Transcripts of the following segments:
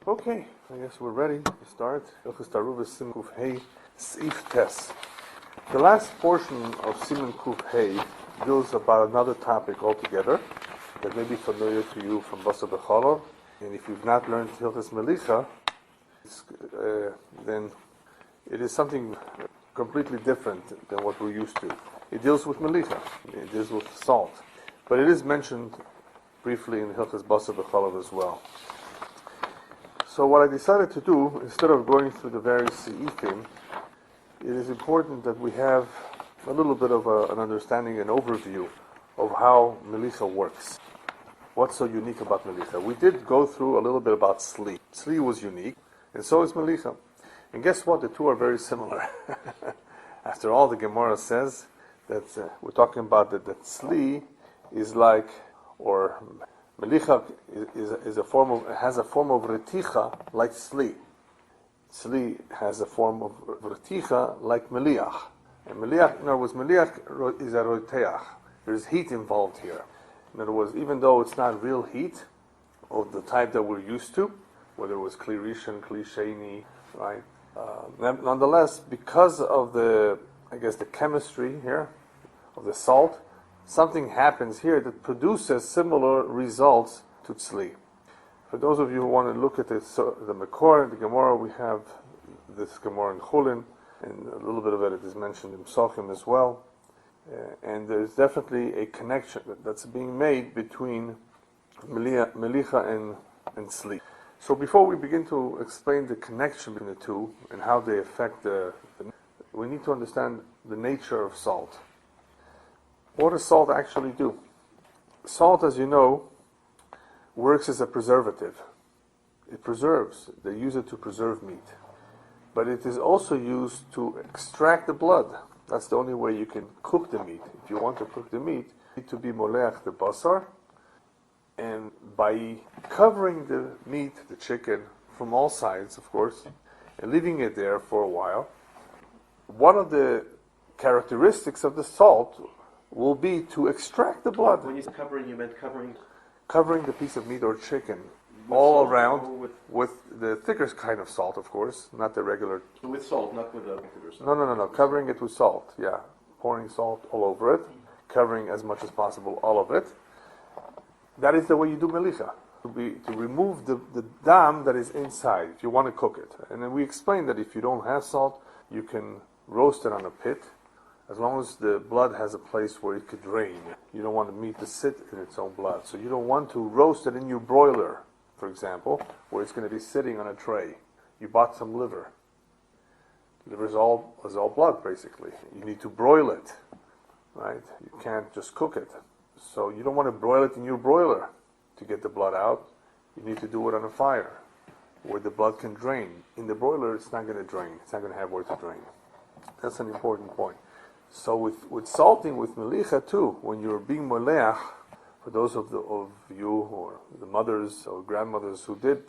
Okay, I guess we're ready to start. Taaruvot Siman Kuf Hey Seif Tes. The last portion of Siman Kuf Hey deals about another topic altogether that may be familiar to you from Basar, and if you've not learned Hilchos Melicha, then it is something completely different than what we're used to. It deals with Melicha, it deals with salt, but it is mentioned briefly in Hilchos Basar as well. So what I decided to do, instead of going through the various seifim, it is important that we have a little bit of an understanding, an overview of how Melicha works. What's so unique about Melicha? We did go through a little bit about Sli. Sli was unique, and so is Melicha. And guess what? The two are very similar. After all, the Gemara says that we're talking about that Sli is like, or Melicha is a form of, has a form of reticha like Sli. Sli has a form of reticha like Meliach. And Meliach, in other words, Meliach is a Yore Deah. There's heat involved here. In other words, even though it's not real heat of the type that we're used to, whether it was Kli Rishon, Kli Sheni, right? Nonetheless, because of the chemistry here of the salt, something happens here that produces similar results to tzli. For those of you who want to look at the Makor, the Gemara, we have this Gemara in Chulin, and a little bit of it is mentioned in Psachim as well. And there's definitely a connection that's being made between Melicha and tzli. So before we begin to explain the connection between the two and how they affect we need to understand the nature of salt. What does salt actually do? Salt, as you know, works as a preservative. It preserves. They use it to preserve meat. But it is also used to extract the blood. That's the only way you can cook the meat. If you want to cook the meat, you need to be moleach the basar. And by covering the meat, the chicken, from all sides, of course, and leaving it there for a while, one of the characteristics of the salt will be to extract the blood. When you say covering, you meant covering the piece of meat or chicken all around with the thicker kind of salt, of course, not the regular. With salt, not with the thicker salt. No. Covering it with salt, yeah. Pouring salt all over it, covering as much as possible all of it. That is the way you do Melicha, to remove the dam that is inside, if you want to cook it. And then we explained that if you don't have salt, you can roast it on a pit, as long as the blood has a place where it could drain. You don't want the meat to sit in its own blood. So you don't want to roast it in your broiler, for example, where it's going to be sitting on a tray. You bought some liver. Liver is all blood, basically. You need to broil it, right? You can't just cook it. So you don't want to broil it in your broiler to get the blood out. You need to do it on a fire, where the blood can drain. In the broiler, it's not going to drain. It's not going to have where to drain. That's an important point. So with salting, with Melicha too, when you're being moleach, for those of you or the mothers or grandmothers who did,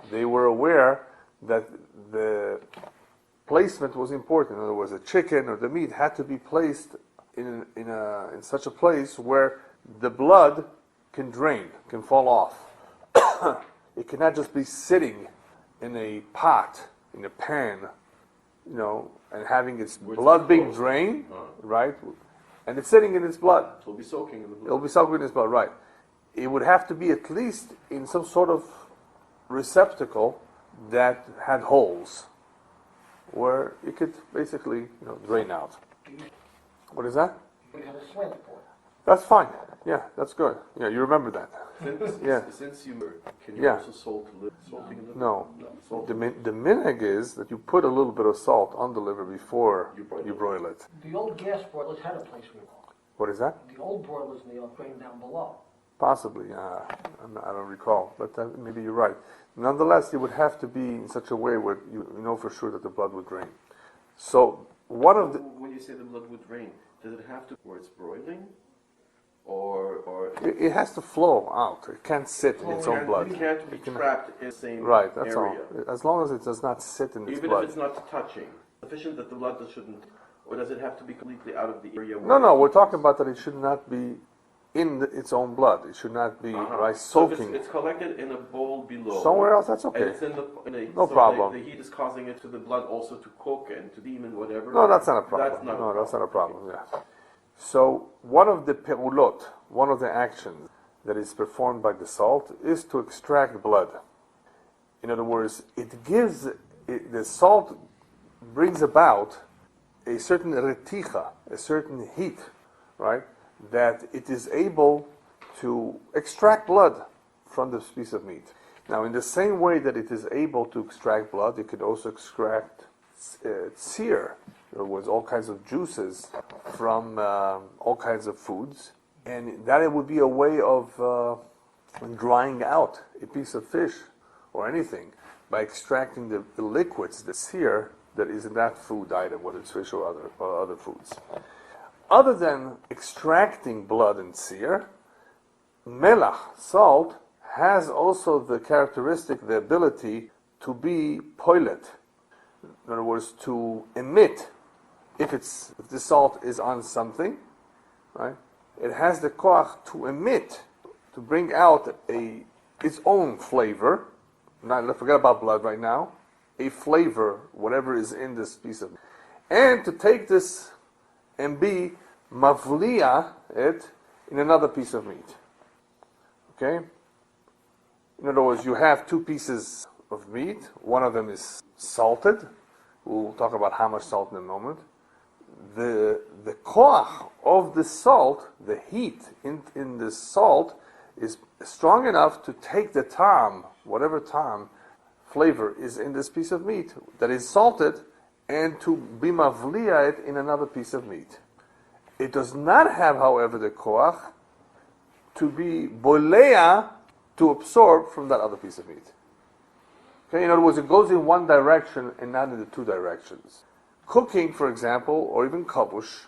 they were aware that the placement was important. In other words, the chicken or the meat had to be placed in such a place where the blood can drain, can fall off. It cannot just be sitting in a pot, in a pan, and having its blood being drained, right? And it's sitting in its blood. It'll be soaking in the blood. It'll be soaking in its blood, right. It would have to be at least in some sort of receptacle that had holes, where it could basically, drain out. What is that? That's fine. Yeah, that's good. Yeah, you remember that. Since can you also salting in the No. The minhag is that you put a little bit of salt on the liver before you broil it. The old gas boilers had a place for it. What is that? The old boilers in the old drain down below. Possibly. I don't recall, but maybe you're right. Nonetheless, it would have to be in such a way where you know for sure that the blood would drain. So when you say the blood would drain, does it have to where it's broiling? Or it has to flow out. It can't sit in its own blood. It can't be trapped in the same right, that's area. all. As long as it does not sit in its Even blood. if it's not touching. Sufficient that the blood shouldn't, or does it have to be completely out of the area? No, we're talking about that it should not be in its own blood. It should not be right So soaking. it's collected in a bowl below. Somewhere else, that's And okay. it's in the No problem. The heat is causing it to the blood also to cook and to steam and whatever. No, that's not a problem. That's not a No, that's not a problem. problem. Yeah. So one of the pe'ulot, one of the actions that is performed by the salt is to extract blood. In other words, the salt brings about a certain reticha, a certain heat, right? That it is able to extract blood from this piece of meat. Now, in the same way that it is able to extract blood, it could also extract sear. In other words, all kinds of juices from all kinds of foods. And that it would be a way of drying out a piece of fish or anything by extracting the liquids, the sear that is in that food item, whether it's fish or other foods. Other than extracting blood and sear, melach, salt, has also the characteristic, the ability to be poilet. In other words, to emit. If the salt is on something, right, it has the koach to emit, to bring out its own flavor. Let's forget about blood right now. A flavor, whatever is in this piece of meat. And to take this and be mavliya it in another piece of meat. Okay? In other words, you have two pieces of meat. One of them is salted. We'll talk about how much salt in a moment. The koach of the salt, the heat in the salt, is strong enough to take the ta'am, whatever ta'am, flavor is in this piece of meat that is salted, and to be mavliya it in another piece of meat. It does not have, however, the koach to be boleya, to absorb from that other piece of meat. Okay, in other words, it goes in one direction and not in the two directions. Cooking, for example, or even kabush,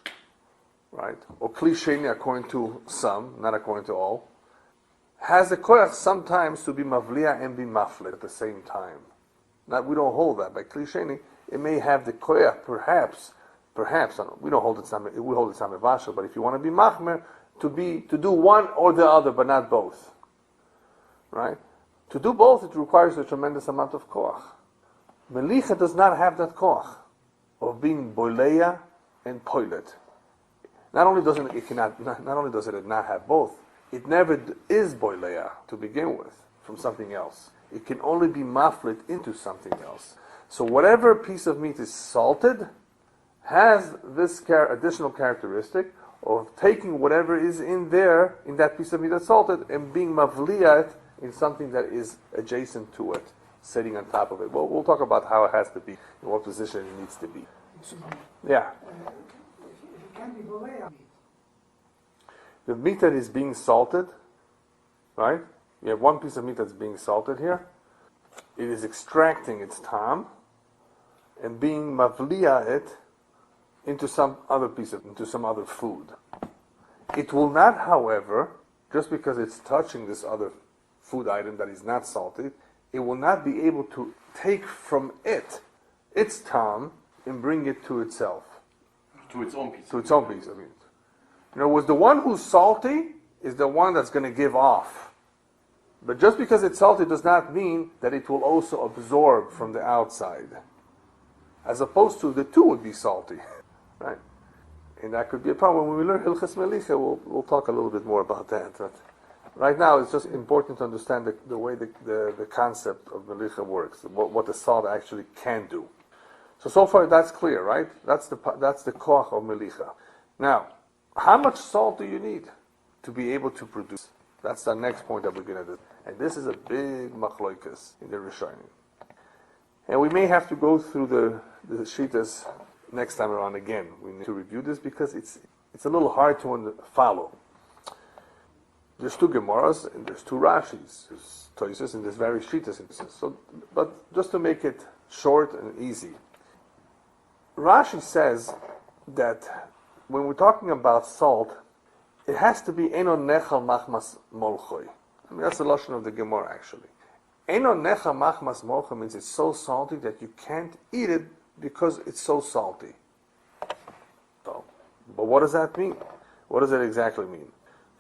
right, or klisheni according to some, not according to all, has the koach sometimes to be mavliya and be maflet at the same time. Now, we don't hold that. By klisheni, it may have the koach, perhaps, we don't hold it, we hold it samevashel, but if you want to be machmer, to do one or the other, but not both. Right? To do both, it requires a tremendous amount of koach. Melicha does not have that koach of being boleya and poilet. Not only does it not have both, it never is boleya to begin with from something else. It can only be maflit into something else. So whatever piece of meat is salted has this additional characteristic of taking whatever is in there, in that piece of meat that's salted, and being mavliyat in something that is adjacent to it, sitting on top of it. Well, we'll talk about how it has to be, in what position it needs to be. Yeah. It can be boleya. The meat that is being salted, right? You have one piece of meat that's being salted here. It is extracting its tam and being mavliya it into some other into some other food. It will not, however, just because it's touching this other food item that is not salted, it will not be able to take from its tam, and bring it to itself. To its own piece. To its own piece of meat. In other words, the one who's salty is the one that's going to give off. But just because it's salty does not mean that it will also absorb from the outside. As opposed to the two would be salty. Right? And that could be a problem. When we learn Hilchas Melicha, we'll talk a little bit more about that. But right now, it's just important to understand the way the concept of Melicha works, what the salt actually can do. So far that's clear, right? That's the koach of Melicha. Now, how much salt do you need to be able to produce? That's the next point that we're going to do. And this is a big machloikas in the Rishonim. And we may have to go through the Shitas next time around again. We need to review this because it's a little hard to follow. There's two Gemaras and there's two Rashis. There's Toises and there's various Shitas. But just to make it short and easy, Rashi says that when we're talking about salt, it has to be eno nechal machmas molchoi. I mean, that's the lashon of the Gemara actually. Eno nechal machmas molchoi means it's so salty that you can't eat it because it's so salty. So, but what does that mean? What does it exactly mean?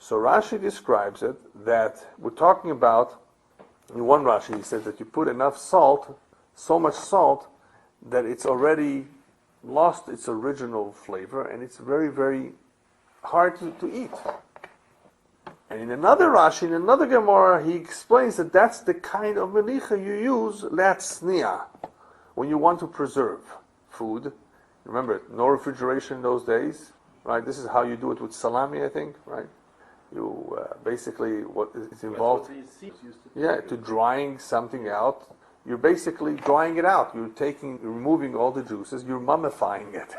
So Rashi describes it that we're talking about, in one Rashi he says that you put enough salt, so much salt, that it's already lost its original flavor and it's very, very hard to eat. And in another Rashi, in another Gemara, he explains that that's the kind of Melicha you use, latznia, when you want to preserve food. Remember, no refrigeration in those days, right? This is how you do it with salami, I think, right? You basically, what is involved, to drying something out. You're basically drying it out. You're removing all the juices. You're mummifying it.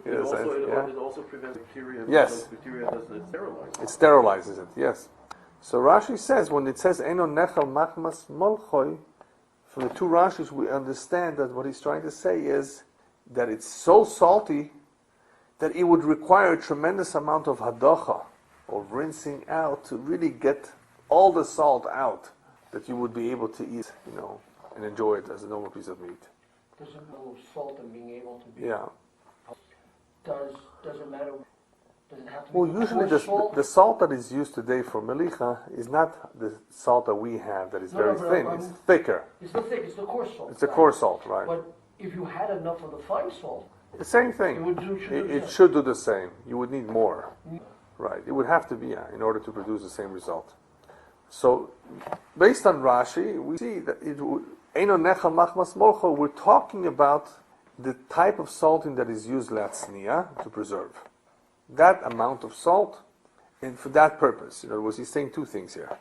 It also prevents bacteria. Yes. Bacteria doesn't sterilize it. It sterilizes it. Yes. So Rashi says when it says "Eno nechal machmas molchoi," from the two Rashis we understand that what he's trying to say is that it's so salty that it would require a tremendous amount of hadacha, or rinsing out, to really get all the salt out, that you would be able to eat, and enjoy it as a normal piece of meat. Does it know salt and being able to be? Yeah. Does it matter? Does it have to be? Well, usually the salt that is used today for Melicha is not the salt that we have that is very thin. It's thicker. It's the thick. It's the coarse salt. It's the coarse salt, right? But if you had enough of the fine salt, the same thing. It should do the same. You would need more. Right. It would have to be in order to produce the same result. So, based on Rashi, we see that we're talking about the type of salting that is used latznia, to preserve. That amount of salt, and for that purpose. In other words, he's saying two things here.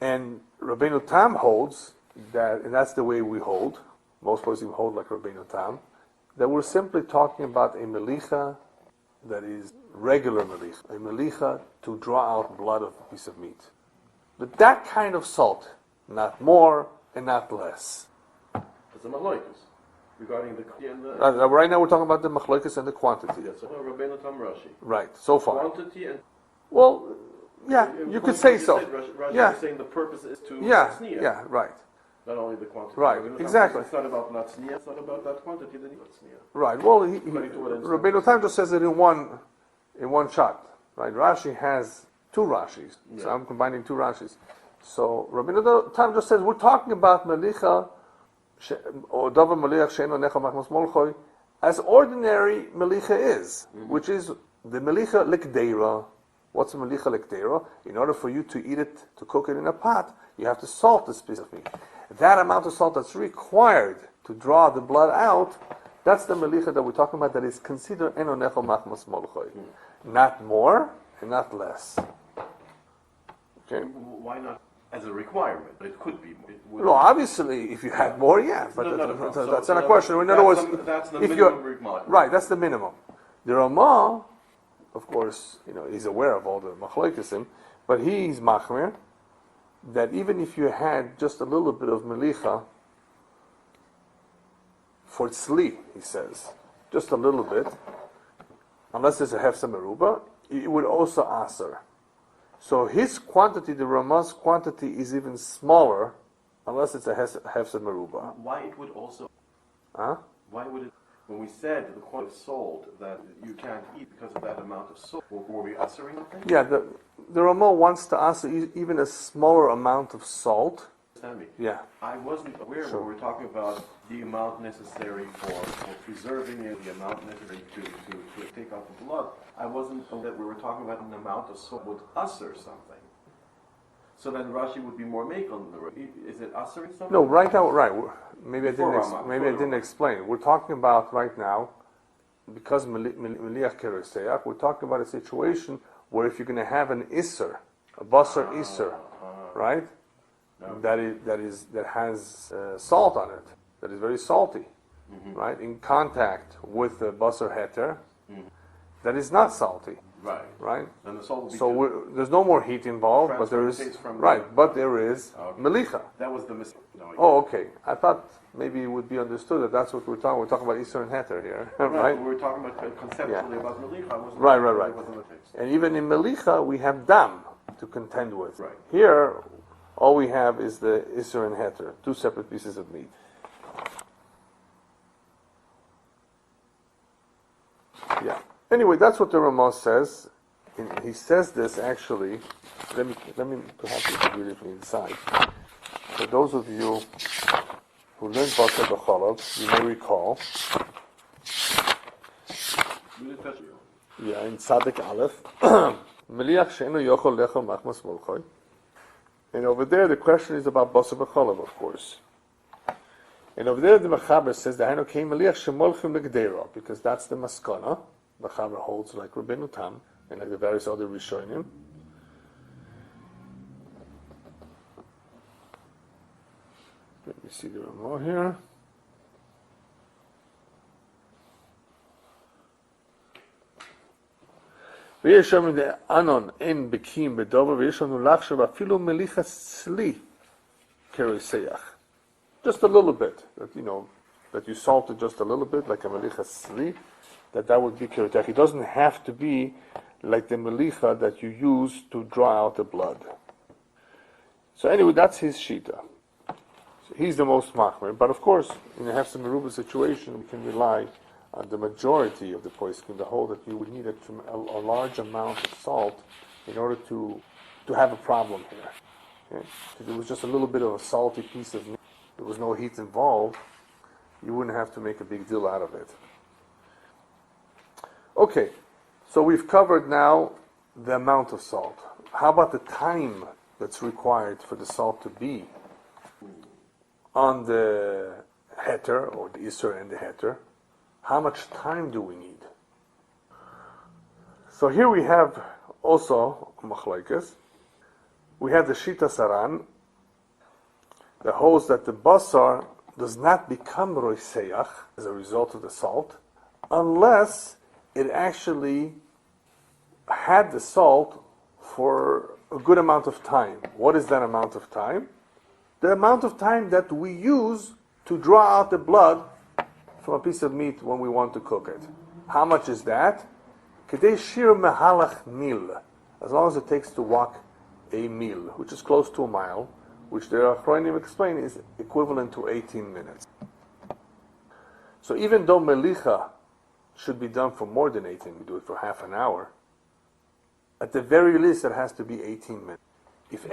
And Rabbeinu Tam holds that, and that's the way we hold, most places hold like Rabbeinu Tam, that we're simply talking about a Melicha that is regular Melicha, a Melicha to draw out blood of a piece of meat. But that kind of salt, not more and not less. It's a Melicha regarding the right now we're talking about the machlokes and the quantity. Yes, so Rabbeinu Tam Rashi. Right, so far. Quantity and... Well, yeah, you could say so. Rashi is saying the purpose is to... Yeah, right. Not only the quantity. Right, exactly. It's not about latznia, it's not about that quantity, then latznia. Right, well, Rabbeinu Tam just says it in one shot. Right, Rashi has two Rashis, so I'm combining two Rashis. So Rabbeinu Tam just says we're talking about Melicha, or Davar Meliach She'eno Nechal Machmas Molchoi, as ordinary Melicha is, which is the Melicha Lekdeira. What's a Melicha Lekdeira? In order for you to eat it, to cook it in a pot, you have to salt this piece of meat. That amount of salt that's required to draw the blood out, that's the Melicha that we're talking about, that is considered Eno Nechal Machmas Molchoi. Not more and not less. Okay? Why not as a requirement? It could be more. No, obviously, if you had more, yeah, but that's not a question. In other words, that's the if minimum requirement. Right, that's the minimum. The Ramah, of course, he's aware of all the machlokes, but he's machmir that even if you had just a little bit of melicha for tzli, he says, just a little bit, unless it's a hefsa meruba, it would also aser. So his quantity, the Ramah's quantity, is even smaller, unless it's a hefsa meruba. Why it would also? Huh? Why would it? When we said the quantity of salt that you can't eat because of that amount of salt, were we assering something? Yeah, the Ramah wants to aser even a smaller amount of salt. Understand me? Yeah. I wasn't aware when we were talking about the amount necessary for preserving it, the amount necessary to take out the blood. I wasn't aware that we were talking about an amount of salt would usher something. So then Rashi would be more make on the. Is it ushering something? No, right now, right. Maybe I didn't explain. We're talking about right now, because Meliach Kereseach, we're talking about a situation where if you're going to have an Isser, a Basar Isser, right? No. That has salt on it, that is very salty, right? In contact with the Basar Heter, that is not salty. Right. And the salt will be there's no more heat involved, but there is but there is Melicha. That was the mistake. Oh, okay. I thought maybe it would be understood that that's what we're talking. We're talking about Isser and Heter here, right? We were talking about conceptually about Melicha. Right. And even in Melicha, we have dam to contend with. Right. Here, all we have is the Isser and Heter, two separate pieces of meat. Yeah. Anyway, that's what the Ramah says. he says this actually. Let me perhaps read it from inside. For those of you who learned Basar b'Chalav, you may recall. Yeah, in Tzadik Aleph, Meliach she'enu yochol lechol machmas molchoi. And over there, the question is about Basar b'Chalav, of course. And over there, the Mechaber says that Hainu came Meliach shemolchim legdeira, because that's the maskana. Mechaber holds like Rabbeinu Tam and like the various other Rishonim. Let me see the more here. ויש שם אנון אין בקים בדובר ויש לנו לחשוב אפילו מליחה סלי כריסח. Just a little bit, that that you salted just a little bit, like a melicha sli, that would be kiritech. It doesn't have to be like the melicha that you use to draw out the blood. So anyway, that's his shita. So he's the most machmer. But of course, when you have some meruba situation, we can rely on the majority of the poskim, the whole that you would need a large amount of salt in order to have a problem here. Okay? If it was just a little bit of a salty piece of meat, there was no heat involved, you wouldn't have to make a big deal out of it. Okay, so we've covered now the amount of salt. How about the time that's required for the salt to be on the heter, or the iser and the heter? How much time do we need? So here we have also machlokes. We have the Shita Saran, that holds that the Basar does not become roiseach as a result of the salt, unless it actually had the salt for a good amount of time. What is that amount of time? The amount of time that we use to draw out the blood from a piece of meat when we want to cook it. How much is that? Kedei shir mehalach mil, as long as it takes to walk a mil, which is close to a mile, which the Achronim explain is equivalent to 18 minutes. So even though Melicha should be done for more than 18, we do it for half an hour, at the very least it has to be 18 minutes. If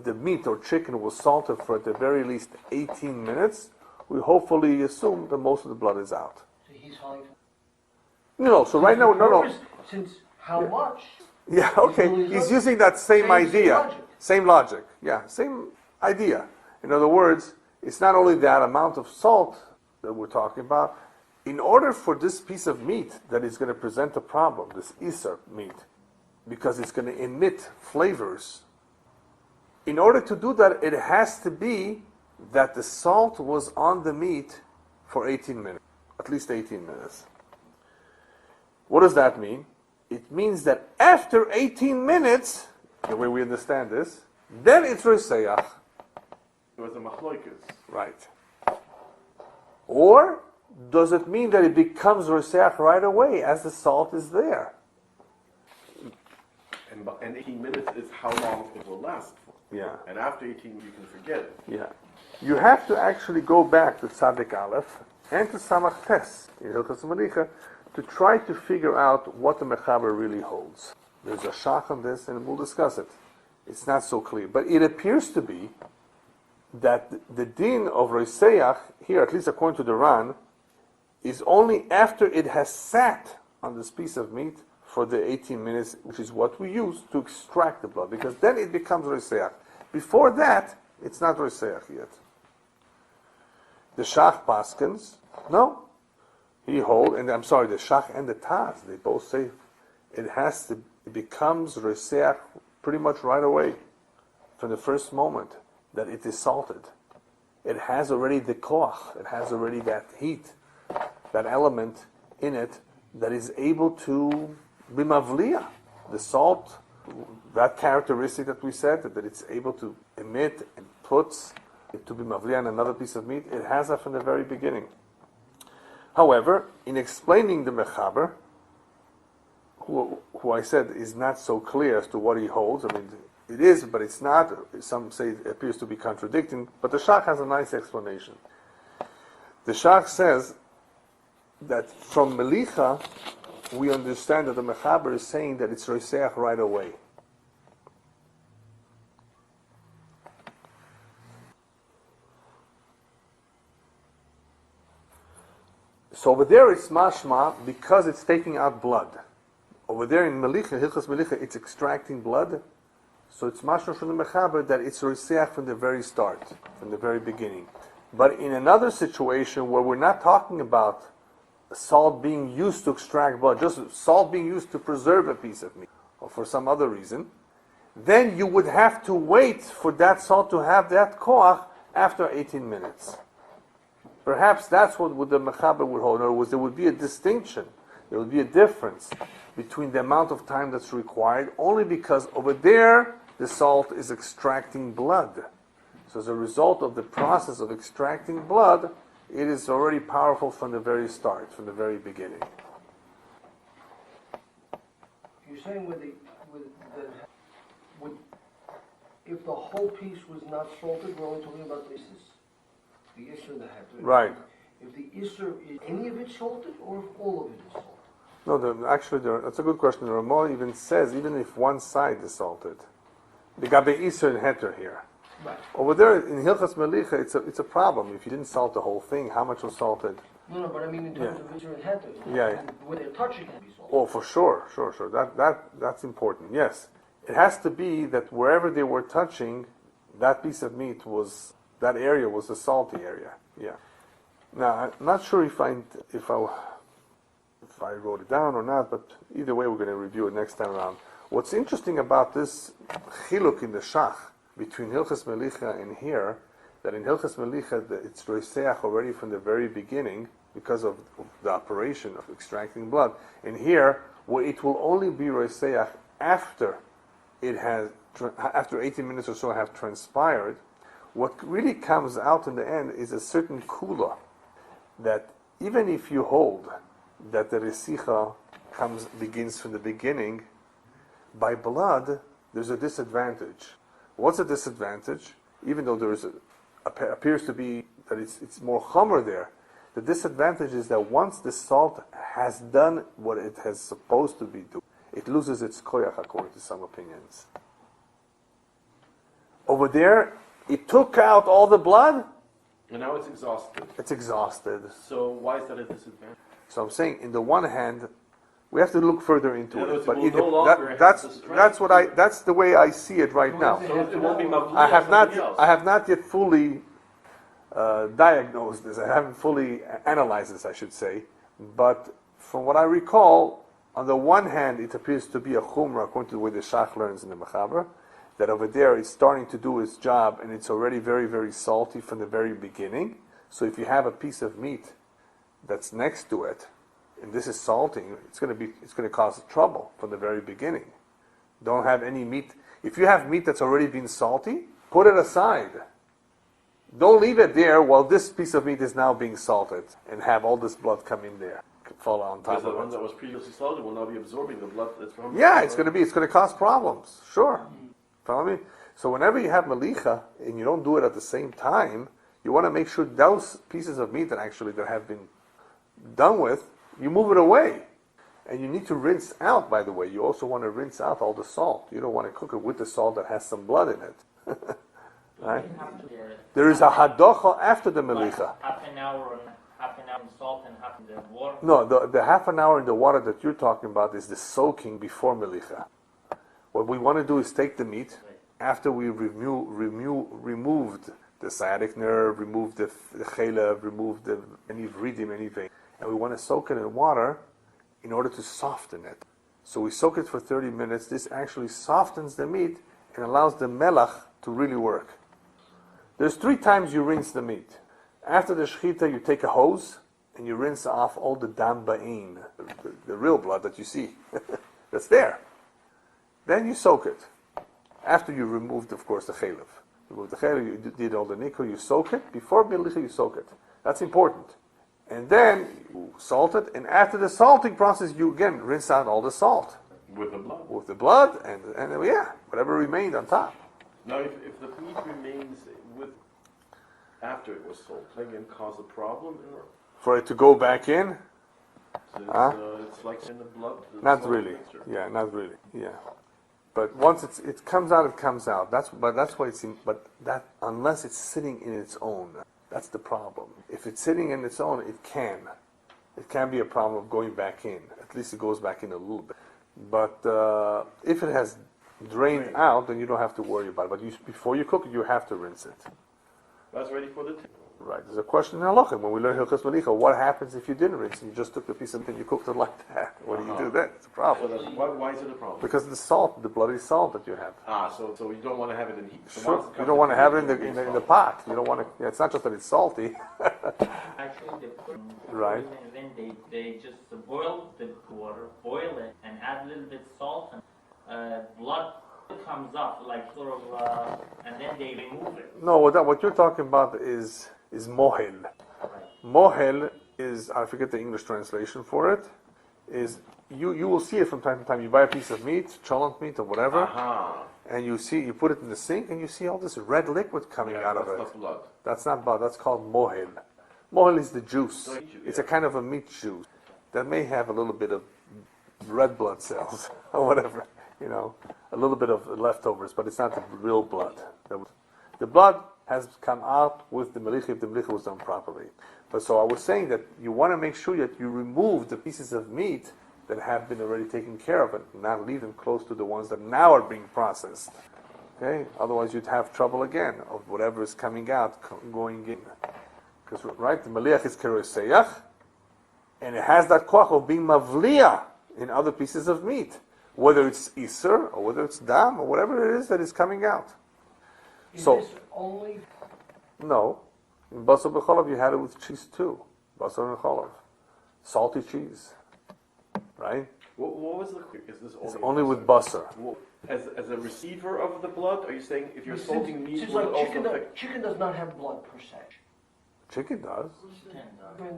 the meat or chicken was salted for at the very least 18 minutes, we hopefully assume that most of the blood is out. So he's calling for... No, so right now, no. Since how much? Yeah, okay. He's using that same idea. Same logic. Yeah, same idea. In other words, it's not only that amount of salt that we're talking about. In order for this piece of meat that is going to present a problem, this iser meat, because it's going to emit flavors, in order to do that, it has to be that the salt was on the meat for 18 minutes. At least 18 minutes. What does that mean? It means that after 18 minutes, the way we understand this, then it's roiseach. It was a machlokes. Right. Or does it mean that it becomes roiseach right away as the salt is there? And 18 minutes is how long it will last for. Yeah. And after 18, you can forget it. Yeah. You have to actually go back to Tzadik Aleph and to Samach Tes in Hilchos Melicha to try to figure out what the Mechaber really holds. There's a shach on this, and we'll discuss it. It's not so clear. But it appears to be that the din of roiseach, here, at least according to the Ran, is only after it has sat on this piece of meat for the 18 minutes, which is what we use to extract the blood, because then it becomes roiseach. Before that, it's not roiseach yet. The Shach Paskins, no. The Shach and the Taz, they both say it becomes roiseach pretty much right away, from the first moment that it is salted. It has already the koach, it has already that heat, that element in it that is able to be mavliya. The salt, that characteristic that we said, that it's able to emit and puts it to be mavliya on another piece of meat, it has that from the very beginning. However, in explaining the Mechaber, who I said is not so clear as to what he holds, I mean, it is, but it's not. Some say it appears to be contradicting, but the Shach has a nice explanation. The Shach says that from Melicha, we understand that the Mechaber is saying that it's roiseach right away. So over there it's mashma because it's taking out blood. Over there in Melicha, Hilchas Melicha, it's extracting blood. So it's mashma from the Mechaber that it's roiseach from the very start, from the very beginning. But in another situation where we're not talking about salt being used to extract blood, just salt being used to preserve a piece of meat, or for some other reason, then you would have to wait for that salt to have that koach after 18 minutes. Perhaps that's what the Mechaber would hold. In other words, there would be a distinction, there would be a difference between the amount of time that's required, only because over there the salt is extracting blood. So as a result of the process of extracting blood, it is already powerful from the very start, from the very beginning. You're saying if the whole piece was not salted, we're only talking about the Isser and the Heter. Right. If the Isser, is any of it salted, or if all of it is salted? No, that's a good question. The Ramah even says, even if one side is salted, the Gabe Isser and Heter here. Right. Over there in Hilchas Melicha, it's a problem. If you didn't salt the whole thing, how much was salted? No, but I mean in terms of Isser and Heter. Yeah. When they're touching can be salted. Oh, for sure. That's important. Yes, it has to be that wherever they were touching, that piece of meat that area was the salty area. Yeah. Now I'm not sure if I wrote it down or not, but either way, we're going to review it next time around. What's interesting about this chiluk in the shach between Hilchas Melicha and here, that in Hilchas Melicha it's roiseach already from the very beginning because of the operation of extracting blood. And here, where it will only be roiseach after after 18 minutes or so have transpired, what really comes out in the end is a certain kula, that even if you hold that the resicha begins from the beginning, by blood, there's a disadvantage. What's the disadvantage? Even though there appears to be that it's more chomer there, the disadvantage is that once the salt has done what it has supposed to be doing, it loses its koyach according to some opinions. Over there, it took out all the blood. And now it's exhausted. It's exhausted. So why is that a disadvantage? So I'm saying, in the one hand, we have to look further into it. But that's the way I see it right now. So it won't be mavli I have else. not yet fully diagnosed this. I haven't fully analyzed this, I should say. But from what I recall, on the one hand, it appears to be a chumrah, according to the way the Shach learns in the Mechaber, that over there it's starting to do its job, and it's already very, very salty from the very beginning. So if you have a piece of meat that's next to it, and this is salting, it's going to cause trouble from the very beginning. Don't have any meat. If you have meat that's already been salty, put it aside. Don't leave it there while this piece of meat is now being salted and have all this blood come in there, fall on top Because the of one it. that was previously salted will now be absorbing the blood that's from. Yeah, it's going to cause problems. Sure. Follow me? So whenever you have Melicha and you don't do it at the same time, you want to make sure those pieces of meat that have been done with, you move it away. And you need to rinse out, by the way. You also want to rinse out all the salt. You don't want to cook it with the salt that has some blood in it. Right? There is a hadocha after the Melicha. Half an hour in salt and half in the water. No, the half an hour in the water that you're talking about is the soaking before Melicha. What we want to do is take the meat, after we removed the sciatic nerve, removed the chelev, removed any vridim, any vein, and we want to soak it in water in order to soften it. So we soak it for 30 minutes. This actually softens the meat and allows the melach to really work. There's 3 times you rinse the meat. After the shechita, you take a hose and you rinse off all the dam ba'in, the real blood that you see. That's there. Then you soak it. After you removed, of course, the chelev. Remove the chelev, you did all the nikkur, you soak it. Before Melicha, you soak it. That's important. And then you salt it, and after the salting process, you again rinse out all the salt. With the blood. With the blood, and whatever remained on top. Now, if the meat remains after it was sold, can it cause a problem? For it to go back in? It's like in the blood. Not really. Mixture. Yeah, not really. Yeah. But once it comes out, it comes out. That's why it's unless it's sitting in its own. That's the problem. If it's sitting in its own, it can be a problem of going back in. At least it goes back in a little bit. But if it has drained out, then you don't have to worry about it. But before you cook it, you have to rinse it. That's ready for the tea. Right. There's a question in Halacha when we learn Hilchos Melicha. What happens if you didn't rinse and you just took the piece and then you cooked it like that? What do you do then? It's a problem. So why is it a problem? Because of the salt, the bloody salt that you have. So you don't want to have it in heat. So Sure. You don't want to have it in the pot. You don't want to. Yeah, it's not just that it's salty. Actually, Right. Then they just boil the water, boil it, and add a little bit salt, and blood comes up like sort of, and then they remove it. No, what you're talking about is mohel. Mohel is, I forget the English translation for it, is you will see it from time to time. You buy a piece of meat, cholent meat or whatever, and you put it in the sink and you see all this red liquid coming out of it. That's not blood. That's not blood, that's called mohel. Mohel is the juice. It's a kind of a meat juice that may have a little bit of red blood cells or whatever, a little bit of leftovers, but it's not the real blood. The blood has come out with the Melicha if the Melicha was done properly. But so I was saying that you want to make sure that you remove the pieces of meat that have been already taken care of and not leave them close to the ones that now are being processed. Okay? Otherwise you'd have trouble again of whatever is coming out, going in. Because, right, the Meliach is keroseach, and it has that koach of being mavliya in other pieces of meat. Whether it's iser, or whether it's dam, or whatever it is that is coming out. Is So, this only... no. In Basar b'cholav you had it with cheese too. Basar and cholav. Salty cheese. Right? What was the... Is this It's only with basar. As a receiver of the blood, are you saying if you're salting meat, Since will it like also affect... chicken does not have blood per se. Chicken does. But,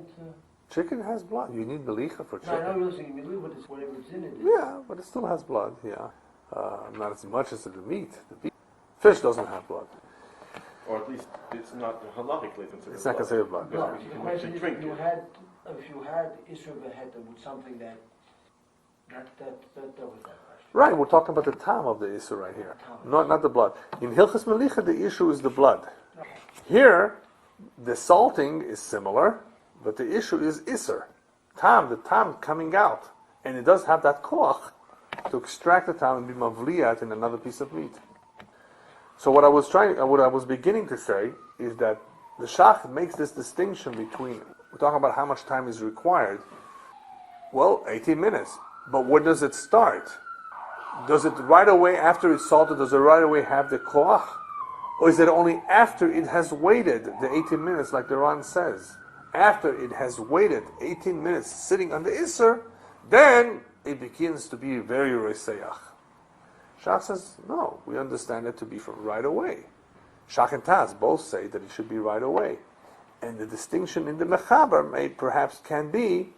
Chicken has blood. You need Melicha for no, I know chicken. you're listening, but it's whatever's in it. Yeah, but it still has blood, yeah. Not as much as the meat. The beef. Fish doesn't have blood. Or at least it's not halachically considered It's not considered blood. No, You the can question is, drink if you it. had Isra Beheta with something that was that question. Right, we're talking about the tam of the issue right here. Not the blood. In Hilchas Melicha, the issue is the blood. Here, the salting is similar, but the issue is iser. The tam coming out. And it does have that koach to extract the tam and be mavliyat in another piece of meat. So what I was beginning to say is that the Shach makes this distinction between, we're talking about how much time is required. Well, 18 minutes. But when does it start? Does it right away after it's salted, does it right away have the koach? Or is it only after it has waited the 18 minutes like the Ran says? After it has waited 18 minutes sitting on the Isser, then it begins to be very Reseach. Shach says, no, we understand it to be from right away. Shach and Taz both say that it should be right away. And the distinction in the Mechaber perhaps can be,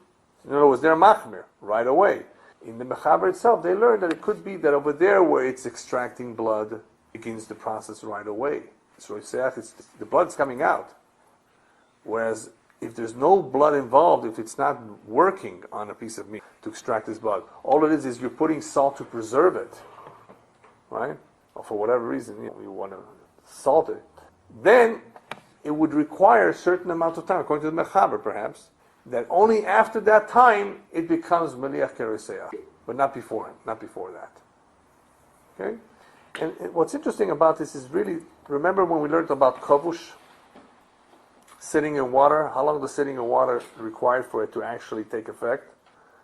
in other words, they're Machmir, right away. In the Mechaber itself, they learn that it could be that over there where it's extracting blood, begins the process right away. So the blood's coming out. Whereas if there's no blood involved, if it's not working on a piece of meat to extract this blood, all it is you're putting salt to preserve it. Right? Or for whatever reason, you want to salt it. Then it would require a certain amount of time, according to the Mechaber perhaps, that only after that time it becomes Meliach Kereseach, but not before that. Okay? And what's interesting about this is really, remember when we learned about kavush, sitting in water, how long does sitting in water required for it to actually take effect?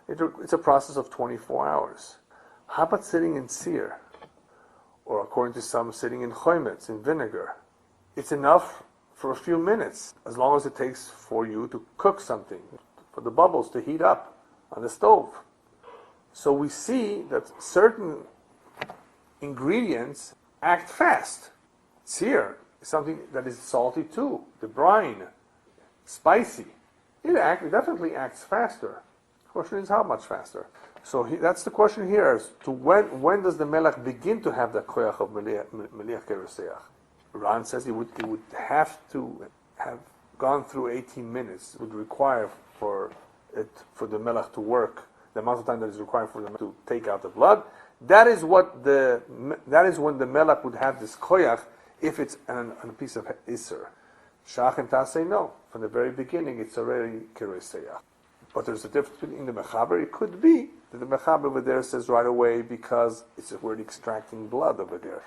It's a process of 24 hours. How about sitting in seer? Or according to some, sitting in chometz, in vinegar? It's enough for a few minutes, as long as it takes for you to cook something, for the bubbles to heat up on the stove. So we see that certain ingredients act fast. Seer is something that is salty too. The brine, spicy. It definitely acts faster. The question is how much faster. So that's the question here, as to when does the melech begin to have the koyach of Meliach Kereseach? Ran says it would have to have gone through 18 minutes. It would require for for the melech to work, the amount of time that is required for them to take out the blood, that is when the melech would have this koyach if it's on a piece of iser. Shach and Tas say no. From the very beginning, it's already kireseyach. But there's a difference in the mechaber. It could be that the mechaber over there says right away because it's already extracting blood over there.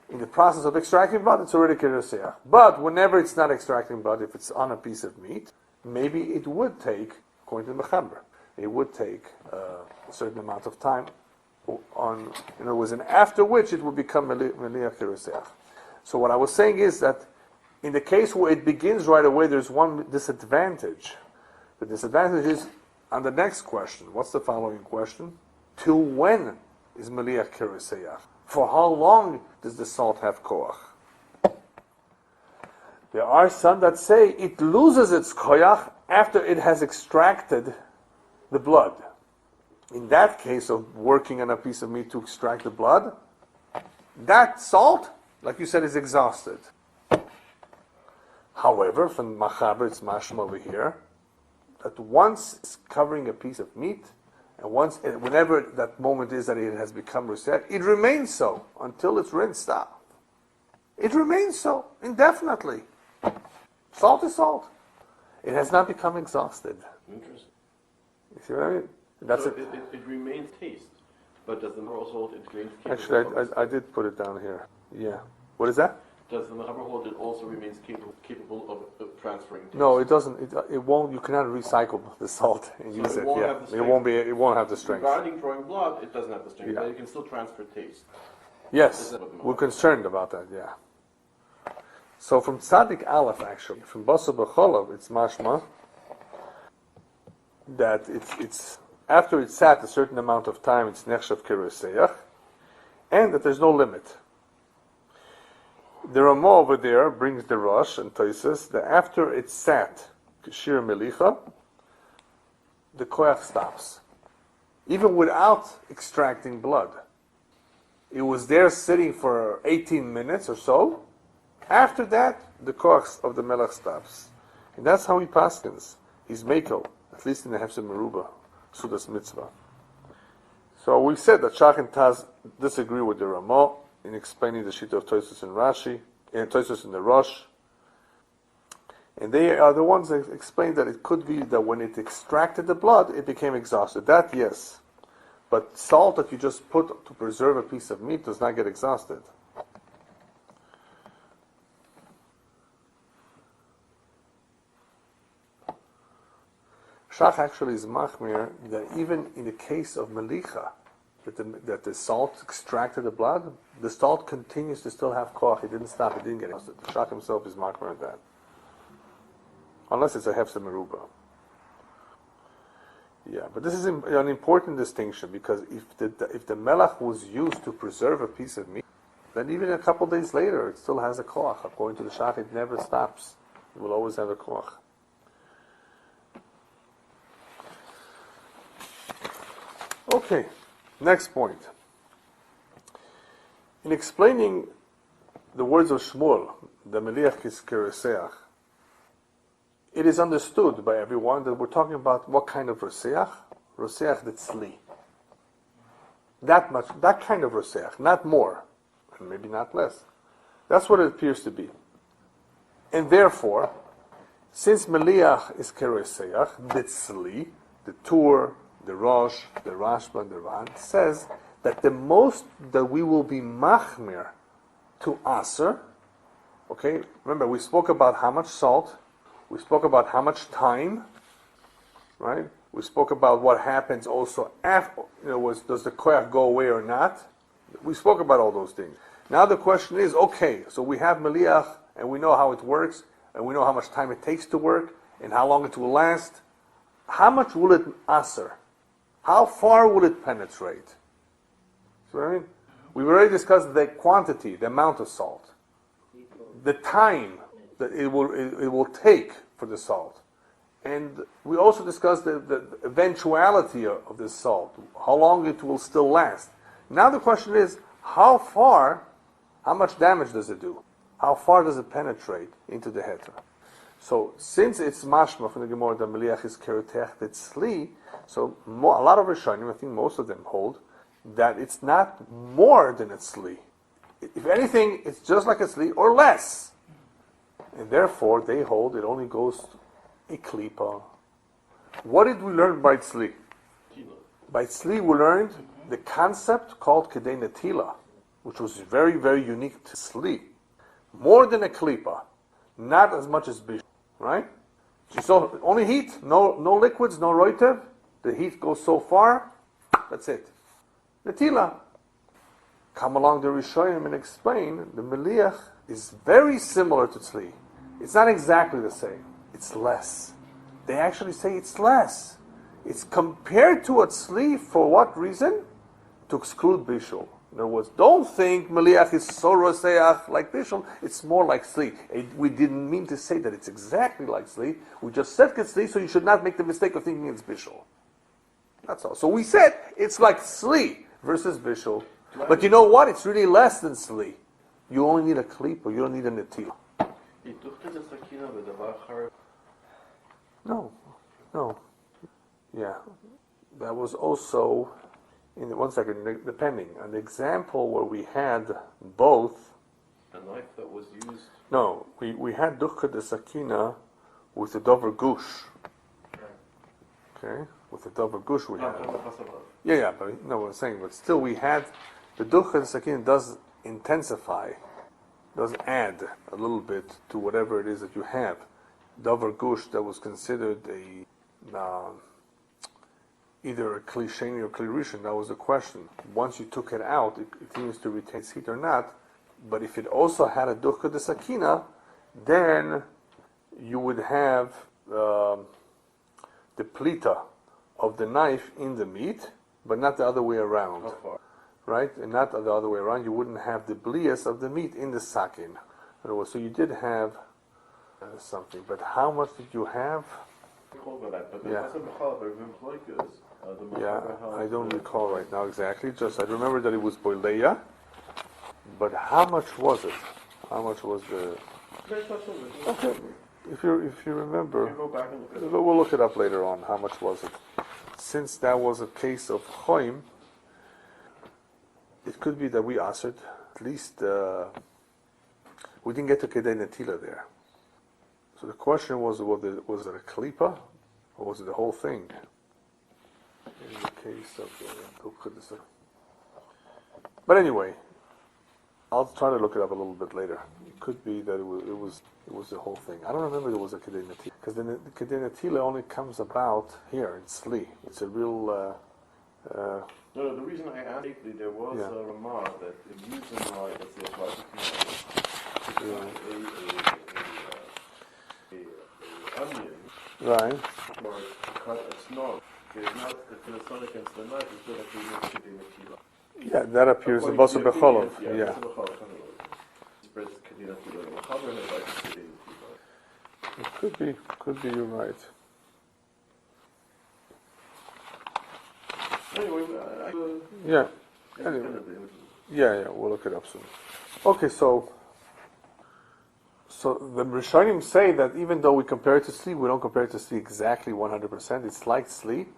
In the process of extracting blood, it's already kireseyach. But whenever it's not extracting blood, if it's on a piece of meat, maybe it would take, according to the mechaber, it would take a certain amount of time. And after which it would become Melicha kireseyach. So what I was saying is that in the case where it begins right away, there's one disadvantage. The disadvantage is on the next question. What's the following question? Till when is Melicha kireseyach? For how long does the salt have koach? There are some that say it loses its koach after it has extracted the blood. In that case of working on a piece of meat to extract the blood, that salt, like you said, is exhausted. However, from Machaber, it's mashma over here, that once it's covering a piece of meat, and whenever that moment is that it has become rusek, it remains so until it's rinsed out. It remains so indefinitely. Salt is salt. It has not become exhausted. Interesting. You see what I mean? That's so it remains taste, but does the mechaber hold it remains capable? Actually, I did put it down here. Yeah. What is that? Does the mechaber hold it also remains capable of transferring taste? No, it doesn't. It won't. You cannot recycle the salt and use it. Yeah, it won't be. It won't have the strength. Regarding drawing blood, it doesn't have the strength, Yeah. but it can still transfer taste. Yes, we're concerned about that. Yeah. So from Tzadik Aleph, actually, from Basar B'Cholav, it's mashma that it's after it's sat a certain amount of time, it's nechshav kireseyach, and that there's no limit. The Ramah over there brings the Rosh and Toises that after it's sat, Kshir Melicha, the koyach stops. Even without extracting blood. It was there sitting for 18 minutes or so. After that, the koyach of the melech stops. And that's how he paskins. He's mekel, at least in the Hefsed Meruba, Sudas Mitzvah. So we said that Shach and Taz disagree with the Ramah in explaining the Shita of Toisus and Rashi, and Toisus and the Rosh. And they are the ones that explain that it could be that when it extracted the blood, it became exhausted. That, yes. But salt that you just put to preserve a piece of meat does not get exhausted. Shach actually is machmir that even in the case of Melicha, that the salt extracted the blood, the salt continues to still have koach. It didn't stop. It didn't get exhausted. The Shach himself is machmir at that, unless it's a hefsed meruba. Yeah, but this is an important distinction because if the melech was used to preserve a piece of meat, then even a couple days later it still has a koach. According to the Shach, it never stops. It will always have a koach. Okay. Next point. In explaining the words of Shmuel, the Meliach is kireseach, it is understood by everyone that we're talking about what kind of roseach? Roseach detzli. That much, that kind of roseach, not more, and maybe not less. That's what it appears to be. And therefore, since Meliach is kireseach, detzli, the Tur, the Rosh, the Rashba, and the Ran says that the most that we will be machmir to aser, okay, remember we spoke about how much salt, we spoke about how much time, right? We spoke about what happens also after, does the koyach go away or not? We spoke about all those things. Now the question is, okay, so we have Meliach, and we know how it works, and we know how much time it takes to work, and how long it will last. How much will it aser? How far will it penetrate? So, we've already discussed the quantity, the amount of salt, the time that it will take for the salt, and we also discussed the eventuality of this salt, how long it will still last. Now the question is, how much damage does it do? How far does it penetrate into the heter? So since it's mashma from the Gemara that Meliach is kerutech tzli, so a lot of Rishonim, I think most of them hold that it's not more than a tzli. If anything, it's just like a tzli or less. And therefore, they hold it only goes a klipa. What did we learn by tzli? By tzli, we learned the concept called kedei netila, which was very, very unique to tzli. More than a klipa, not as much as bishul, right? So only heat, no liquids, no roitev. The heat goes so far, that's it. Netila. Come along the Rishonim and explain the Meliach is very similar to tzli. It's not exactly the same. It's less. They actually say it's less. It's compared to a tzli for what reason? To exclude bishul. In other words, don't think Meliach is so roseach like bishul. It's more like tzli. We didn't mean to say that it's exactly like tzli. We just said it's tzli, so you should not make the mistake of thinking it's bishul. That's all. So we said it's like tzli versus bishul. But you know what? It's really less than tzli. You only need a klipa. You don't need a netila. No. Yeah. That was also, in 1 second, depending. An example where we had both. A knife that was used? No. We had duchka de sakina with the dover gush. Okay? With the dover gush we had. Yeah, but no, what I'm saying, but still we had, the duchka de sakina does intensify, does add a little bit to whatever it is that you have. Dover gush that was considered either a kli sheni or kli rishon, that was the question. Once you took it out, it continues to retain its heat or not. But if it also had a duchka de sakina, then you would have the plita of the knife in the meat, but not the other way around. Right? And not the other way around. You wouldn't have the blias of the meat in the sakin. In other words, so you did have something. But how much did you have? Yeah, I don't recall right now exactly. Just I remember that it was boileya. But how much was it? How much was the? Okay, if you remember, we'll look it up later on. How much was it? Since that was a case of choim, it could be that we answered. At least we didn't get to kedei netila there. So the question was it a klipa, or was it the whole thing? In the case of but anyway, I'll try to look it up a little bit later. It could be that it was the whole thing. I don't remember there was a kedei netila, because the kedei netila only comes about here in tzli. It's a real. No, the reason I asked, there was a remark that the reason why, let's say, a onion, right, or cut a snort, there's not the sun against the knife, it's like we need to be Melicha. Yeah, that appears in Basar Becholov. Yeah. It could be, you're right. Anyway, Yeah, we'll look it up soon. Okay, so the Rishonim say that even though we compare it to sleep, we don't compare it to sleep exactly 100%. It's like sleep,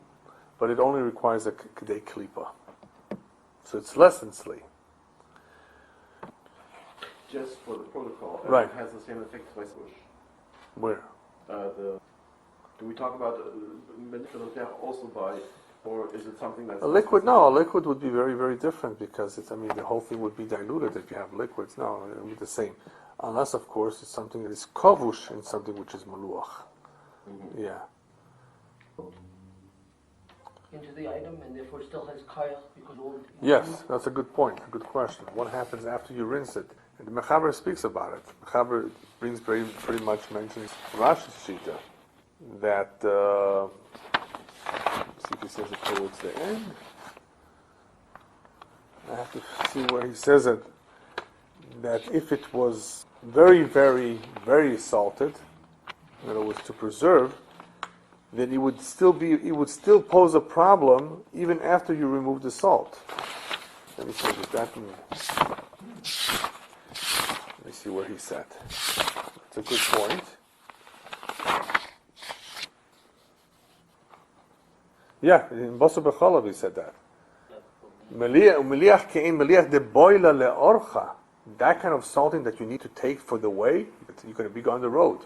but it only requires a kedei klipa. So it's less than sleep. Just for the protocol, right? It has the same effect by swoosh. Where? Do we talk about Melicha also by? Or is it something that's... A liquid? No, a liquid would be very, very different because the whole thing would be diluted if you have liquids. No, it would be the same. Unless, of course, it's something that is kavush and something which is maluach. Mm-hmm. Yeah. Into the item and therefore still has kaya because all... Yes, that's a good point, a good question. What happens after you rinse it? And the Mechaber speaks about it. Mechaber brings pretty much mentions Rashi's Shita that... let's see if he says it towards the end. I have to see where he says it. That if it was very, very, very salted, in other words, to preserve, then it would still pose a problem even after you remove the salt. Let me see what that means. Let me see where he said. It's a good point. Yeah, in Basar B'chalav he said that. Meliach קיהן מליח דבוילה לאורחה. That kind of salting that you need to take for the way, that you're going to be on the road.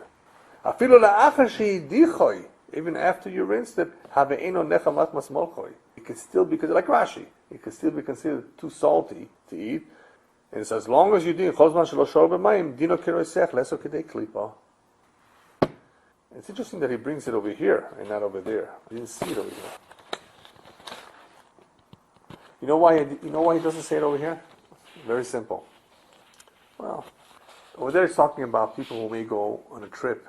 אפילו לאחר שהדיחוי, even after you rinsed it, הווינו נחמת מסמולכוי. It can still be, like Rashi, it can still be considered too salty to eat. And it says, as long as you do, כל זמן שלא שור במים, דינו כרויסך, לסו כדי קליפה. It's interesting that he brings it over here and not over there. I didn't see it over here. You know why he doesn't say it over here? Very simple. Well, over there he's talking about people who may go on a trip.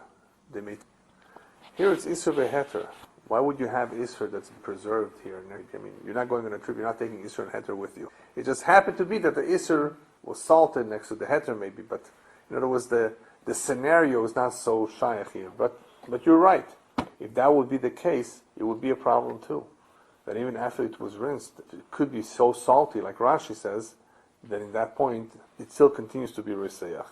Here it's Isser Beheter. Why would you have Isser that's preserved here? I mean, you're not going on a trip, you're not taking Isser and Heter with you. It just happened to be that the Isser was salted next to the Heter maybe, but in other words, the scenario is not so shaykh here. But you're right. If that would be the case, it would be a problem too. That even after it was rinsed, it could be so salty, like Rashi says, that in that point, it still continues to be Risayach.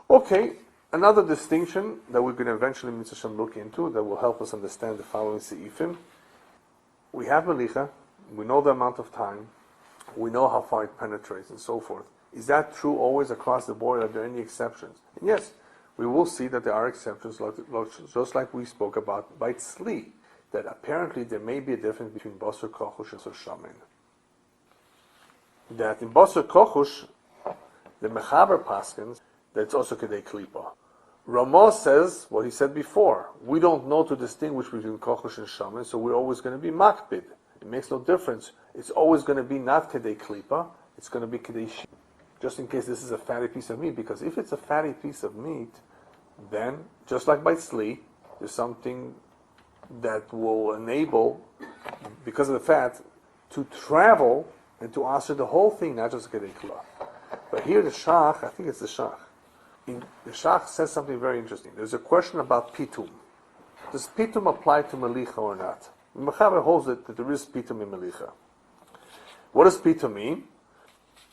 Okay, another distinction that we're going to eventually look into that will help us understand the following seifim. We have Melicha, we know the amount of time, we know how far it penetrates and so forth. Is that true always across the board? Are there any exceptions? And yes, we will see that there are exceptions, just like we spoke about by Tzli, that apparently there may be a difference between Basar Kochush and Shaman. That in Basar Kochush, the Mechaber Paskins, that it's also Kedei Klipa. Ramah says what he said before. We don't know to distinguish between Kochush and Shaman, so we're always going to be Makbid. It makes no difference. It's always going to be not Kedei Klipa, it's going to be Kedei Shi. Just in case this is a fatty piece of meat, because if it's a fatty piece of meat, then, just like by Tzli, there's something that will enable, because of the fat, to travel and to answer the whole thing, not just Kedei Kula. But here the Shach, I think it's the Shach. The Shach says something very interesting. There's a question about Pitum. Does Pitum apply to Melicha or not? Mechaber holds that there is Pitum in Melicha. What does Pitum mean?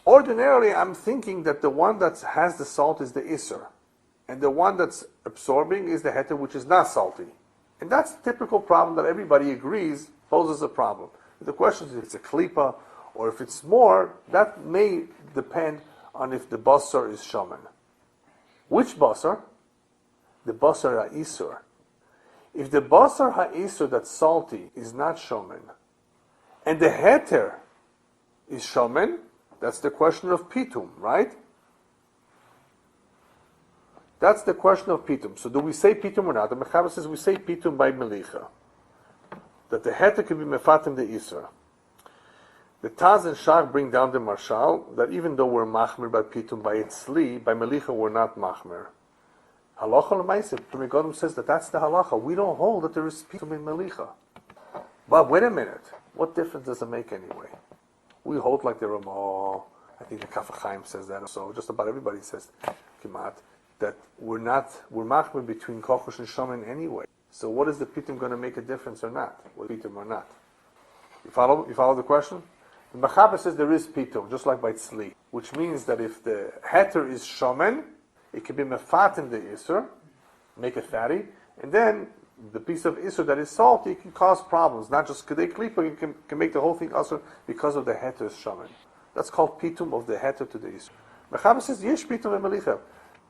Ordinarily, I'm thinking that the one that has the salt is the Isser, and the one that's absorbing is the Heter, which is not salty. And that's the typical problem that everybody agrees poses a problem. The question is if it's a klipa or if it's more, that may depend on if the basar is shaman. Which basar? The basar ha'isur. If the basar ha'isur that's salty is not shaman, and the heter is shaman, that's the question of pitum, right? That's the question of pitum. So do we say pitum or not? The Mechaber says we say pitum by Melicha. That the heter can be mefatim the Isra. The Taz and Shach bring down the Marshal that even though we're machmer by pitum by Tzli, by Melicha we're not machmer. Halacha l'maiseh, Megadim says that that's the halacha. We don't hold that there is pitum in Melicha. But wait a minute. What difference does it make anyway? We hold like the Ramah. I think the Kaf HaChaim says that also. Just about everybody says Kimat. That we're machmer between kochush and shaman anyway. So what is the pitum going to make a difference or not? What pitum or not? You follow the question? The Mechaber says there is pitum, just like by tzli, which means that if the heter is shaman, it can be mefatim the isur, make it fatty, and then the piece of isur that is salty can cause problems. Not just kedei klipa, it can make the whole thing also because of the heter is shaman. That's called pitum of the heter to the isur. Mechaber says yesh pitum in Melicha.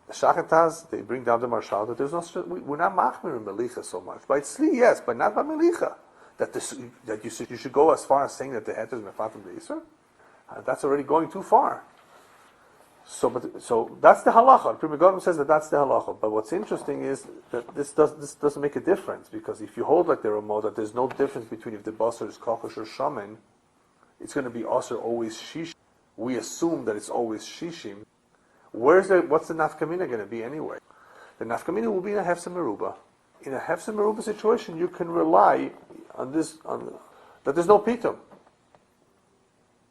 The Shach and Taz, they bring down the Marshal that there's no, we're not machmir in Melicha so much. By Tzli, yes, but not by Melicha. That you should go as far as saying that the heter is mefatim the Isra. That's already going too far. So that's the halacha. The Megadim says that that's the halacha. But what's interesting is that this doesn't make a difference, because if you hold like the Ramah that there's no difference between if the basar is kochush or shaman, it's going to be also always shishim. We assume that it's always shishim. What's the nafkamina going to be anyway? The nafkamina will be in a hefsa meruba. In a hefsa meruba situation, you can rely on that there's no pitum.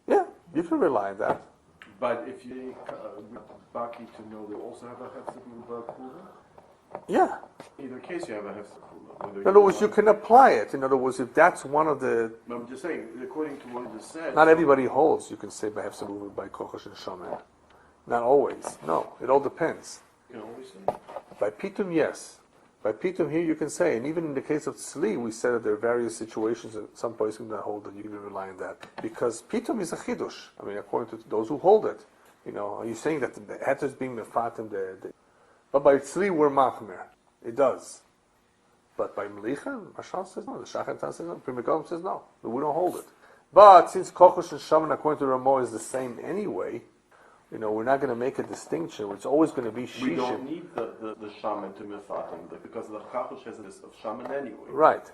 Yeah, you can rely on that. But if you baki to know they also have a hefsa meruba kula? Yeah. In either case, you have a hefsa kula. In other words, you can apply it. In other words, if that's one of the... I'm just saying, according to what you just said... Not everybody holds, you can say by hefsa meruba by kochush and shaman. Not always. No, it all depends. You can always say. By pitum, yes. By pitum here you can say, and even in the case of tzli, we said that there are various situations that some person that hold that you can rely on that. Because pitum is a chidush. I mean, according to those who hold it. Are you saying that the heter is being mefatim, but by tzli we're machmer. It does. But by Melicha, Mashal says no. The Shachan says no. Pri Megadim says no. We don't hold it. But since Kochosh and Shaman, according to Ramo, is the same anyway, we're not going to make a distinction. It's always going to be Shishim. We don't need the Shaman to Mefatim, because the Kochosh has this of Shaman anyway. Right.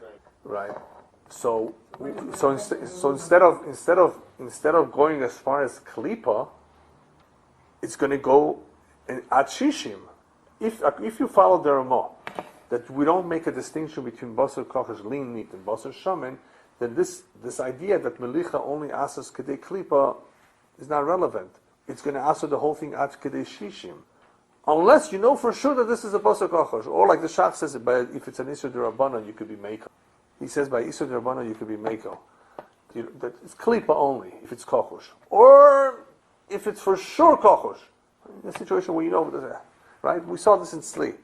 So instead of going as far as Klipa, it's going to go at Shishim. If you follow the Ramo, that we don't make a distinction between Basar Kochosh, lean meat, and Basar Shaman, then this idea that Melicha only asks Kedei Klipa is not relevant. It's going to answer the whole thing at Kedei Shishim. Unless you know for sure that this is a Basar Kochosh. Or like the Shach says, if it's an Isur D'Rabbanan, you could be Meiko. He says by Isur D'Rabbanan, you could be Meiko. That it's Klipa only, if it's Kochosh. Or if it's for sure Kochosh. In a situation where right? We saw this in Tzli.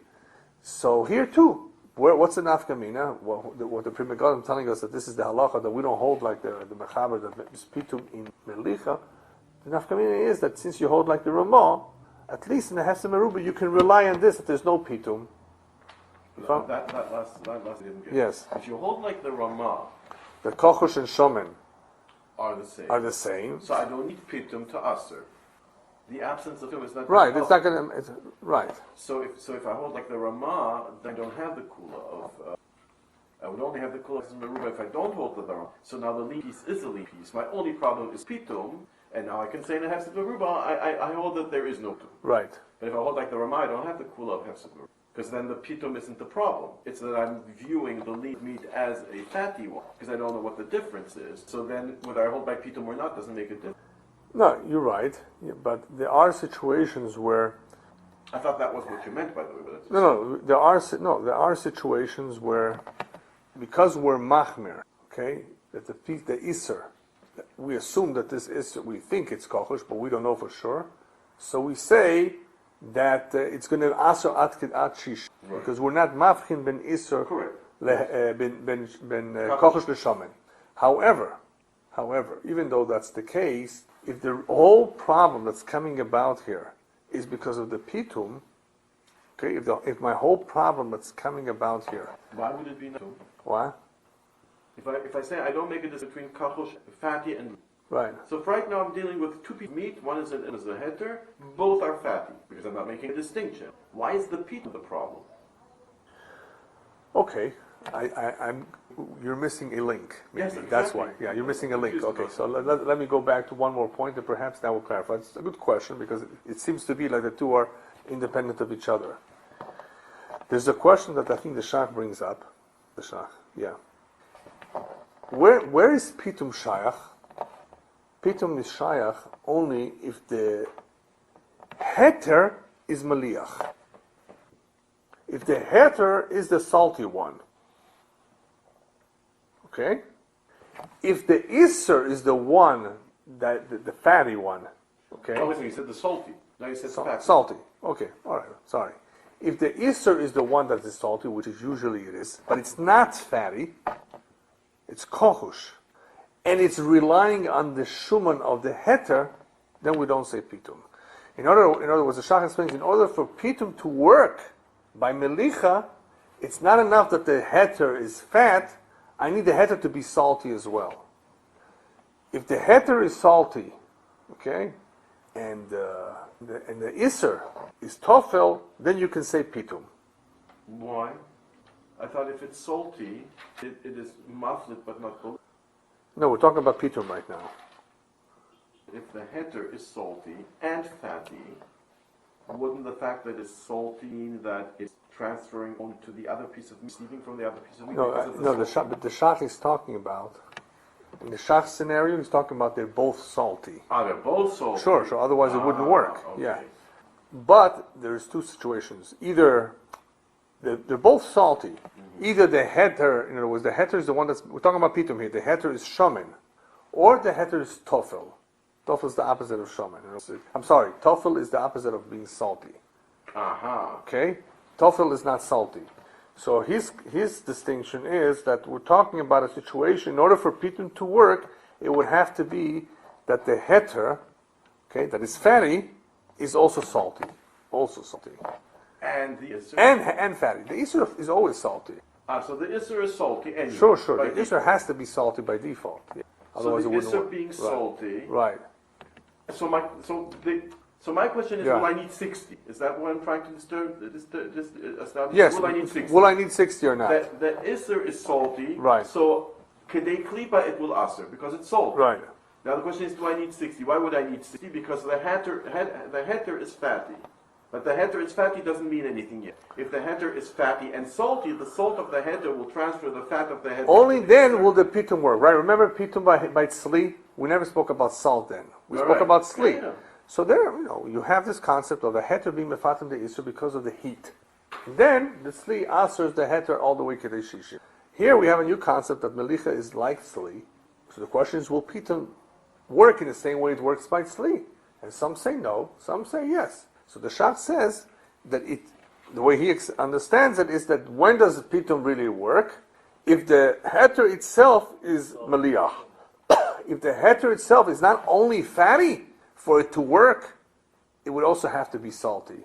So here too, what's the nafkamina? What the Pri Megadim telling us that this is the halacha that we don't hold like the mechaber that is pitum in Melicha. The nafkamina is that since you hold like the Ramah, at least in the Hefsem Meruba you can rely on this that there's no pitum. That last didn't get. Yes. If you hold like the Ramah, the Kochosh and Shomen are the same. So I don't need pitum to aser. The absence of him is not right. It's not going to. Right. So if I hold like the Ramah, then I don't have the kula of. I would only have the kula of Meruba if I don't hold the Ramah. So now the lead piece is a lead piece. My only problem is pitum, and now I can say in the Hefsed Meruba, I hold that there is no pitum. Right. But if I hold like the Ramah, I don't have the kula of Hefsed Meruba. Because then the pitum isn't the problem. It's that I'm viewing the lead meat as a fatty one, because I don't know what the difference is. So then whether I hold by pitum or not doesn't make a difference. No, you're right. Yeah, but there are situations where. I thought that was what you meant, by the way. But There are situations where, because we're machmer, okay, that the iser, we assume that this is, we think it's kochosh, but we don't know for sure. So we say that it's going to aser at shish, because we're not mafchin ben iser, ben kochosh l'shamen. However, even though that's the case, if the whole problem that's coming about here is because of the pitum, okay, if my whole problem that's coming about here, why would it be no? What? If I say I don't make a distinction between kachosh, fatty, and right. So right now I'm dealing with two pieces of meat. One is a heter. Both are fatty because I'm not making a distinction. Why is the pitum the problem? Okay. You're missing a link. Maybe. Yes, exactly. That's why. Yeah, you're missing a link. Okay, so let me go back to one more point, and perhaps that will clarify. It's a good question because it seems to be like the two are independent of each other. There's a question that I think the Shach brings up. The Shach, yeah. Where is pitum shayach? Pitum is shayach only if the heter is maliach. If the heter is the salty one. Okay? If the iser is the one, that the fatty one, okay? Oh, listen, you said the salty. Now you said fatty. Salty. Okay, all right, sorry. If the iser is the one that is salty, which is usually it is, but it's not fatty, it's kochush, and it's relying on the shuman of the heter, then we don't say pitum. In other words, the Shach explains, in order for pitum to work by melicha, it's not enough that the heter is fat, I need the heter to be salty as well. If the heter is salty, okay, and the iser is tofel, then you can say pitum. Why? I thought if it's salty, it is maflit but not bullet. No, we're talking about pitum right now. If the heter is salty and fatty, wouldn't the fact that it's salty mean that it's transferring on to the other piece of meat, receiving from the other piece of meat? But the Shach is talking about, in the Shach scenario, he's talking about they're both salty. They're both salty? Sure, so otherwise it wouldn't work. Okay. Yeah. But there's two situations. Either they're both salty. Mm-hmm. Either the heter, in other words, the heter is the one that's, we're talking about pitum here, the heter is shaman, or the heter is tofel. Tofel is the opposite of shaman. I'm sorry, tofel is the opposite of being salty. Uh-huh. Okay? Tofel is not salty. So his distinction is that we're talking about a situation, in order for pitum to work, it would have to be that the heter, okay, that is fatty, is also salty. Also salty. And the Isser? And fatty. The Isser is always salty. So the Isser is salty anyway. Sure. The By Isser has to be salty by default. Yeah. So the Isser work. being salty. Right. So my question is, Yeah. will I need 60? Is that what I'm trying to establish? Yes. Will I need 60? Will I need 60 or not? The Isser is salty. Right. So Kedei Klipa it will Aser because it's salty. Right. Now the question is, do I need 60? Why would I need 60? Because the heter is fatty. But the heter is fatty doesn't mean anything yet. If the heter is fatty and salty, the salt of the heter will transfer the fat of the heter. Only then will the pitum work, right? Remember pitum by tzli? We never spoke about salt then. We spoke about tzli. Yeah. So there, you have this concept of the heter being mefatim the isur because of the heat. And then the tzli asers the heter all the way to the shishim. Here we have a new concept that melicha is like tzli. So the question is, will pitum work in the same way it works by tzli? And some say no, some say yes. So the Shach says that the way he understands it is that when does pitum really work? If the heter itself is meliach. If the heter itself is not only fatty, for it to work, it would also have to be salty.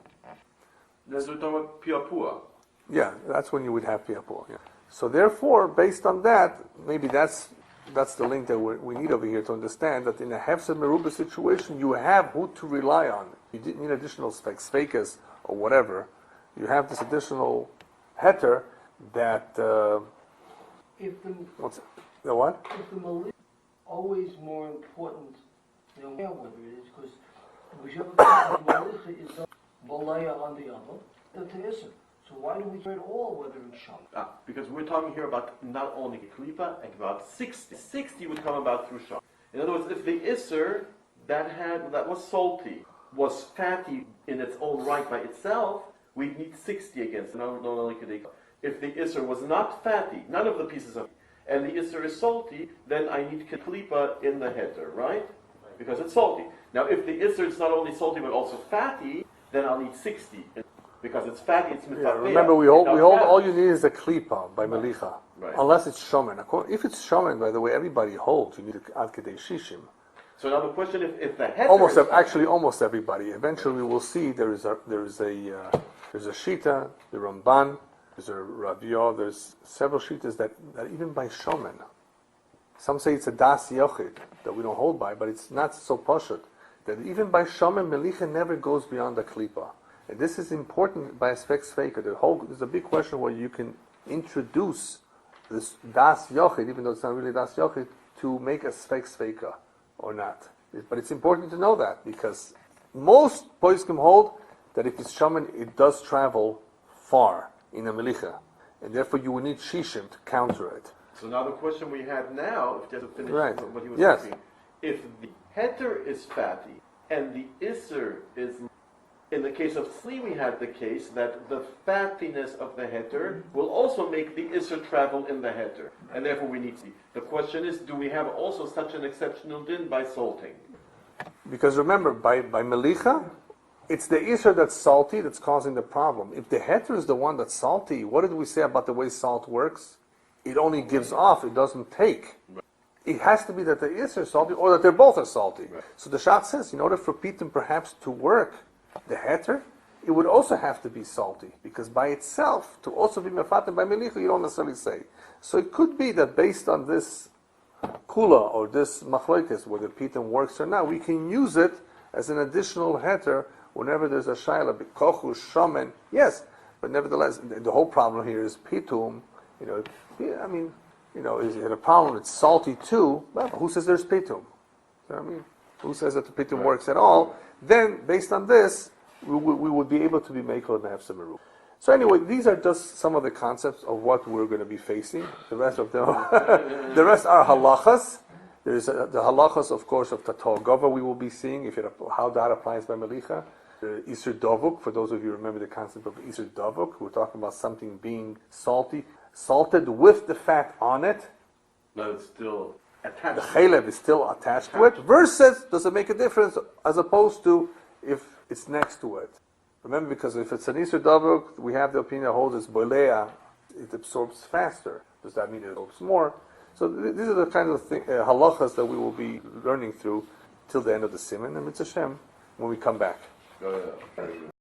That's what we're talking about piapua. Yeah, that's when you would have piapur. Yeah. So therefore, based on that, maybe that's the link that we need over here to understand that in a hefsed meruba situation, you have who to rely on. You didn't need additional sfekas or whatever. You have this additional heter that If the the what? if the Melicha is always more important than whether it is, because whichever the Melicha is Balaya on the other, the Isser. So why do we do it all, whether it's Sham? Because we're talking here about not only Klipa, and about 60. 60 would come about through Sham. In other words, if the Isser that was salty was fatty in its own right by itself, we'd need 60 against. If the Isser was not fatty, none of the pieces of, and the Isser is salty, then I need Klipa in the heter, right? Because it's salty. Now, if the Isser is not only salty but also fatty, then I'll need 60. Because it's fatty, it's mitapeh. Remember, we hold all you need is a klipa by Melicha. Right. Unless it's shomen. If it's shomen, by the way, everybody holds. You need ad kedei shishim. So now the question, if the heter almost everybody. Eventually, we will see there is a shita, the Ramban, there's a Rabbi Elyahu, there's several shitas that even by shomen. Some say it's a das yochid that we don't hold by, but it's not so pashut. That even by shomen, Melicha never goes beyond the klipa. And this is important by a sveka. There's a big question where you can introduce this das yochid, even though it's not really das yochid, to make a sveka or not. But it's important to know that because most poskim hold that if it's shaman, it does travel far in a melicha, and therefore you will need shishim to counter it. So now the question we have now, if just to finish what he was asking, if the heter is fatty and the isser is, in the case of tzli, we had the case that the fattiness of the heter will also make the isser travel in the heter, and therefore we need tzli. The question is, do we have also such an exceptional din by salting? Because remember, by melicha, it's the isser that's salty that's causing the problem. If the heter is the one that's salty, what did we say about the way salt works? It only gives off, it doesn't take. Right. It has to be that the isser is salty or that they're both are salty. Right. So the Shach says, in order for pitum perhaps to work, the heter, it would also have to be salty, because by itself, to also be mefatim by melicha, you don't necessarily say. So it could be that based on this kula or this machlokes, whether pitum works or not, we can use it as an additional heter whenever there's a shaila, b'kochu, shaman, yes, but nevertheless, the whole problem here is pitum, is it a problem? It's salty too, but who says there's pitum? You know what I mean? Who says that the pitum works at all? Then, based on this, we would be able to be mekel and have some meru. So anyway, these are just some of the concepts of what we're going to be facing. The rest of them, the rest are halachas. There's the halachas, of course, of Taaruvot we will be seeing, how that applies by Melicha. The Isur Dovuk, for those of you who remember the concept of Isur Dovuk, we're talking about something being salted with the fat on it. No, it's still attached. The chalev is still attached to it, versus does it make a difference as opposed to if it's next to it. Remember, because if it's an Isur Dovuk, we have the opinion that holds it's boilea, it absorbs faster. Does that mean it absorbs more? So these are the kind of halachas that we will be learning through till the end of the Siman, and Mitzvah Hashem when we come back.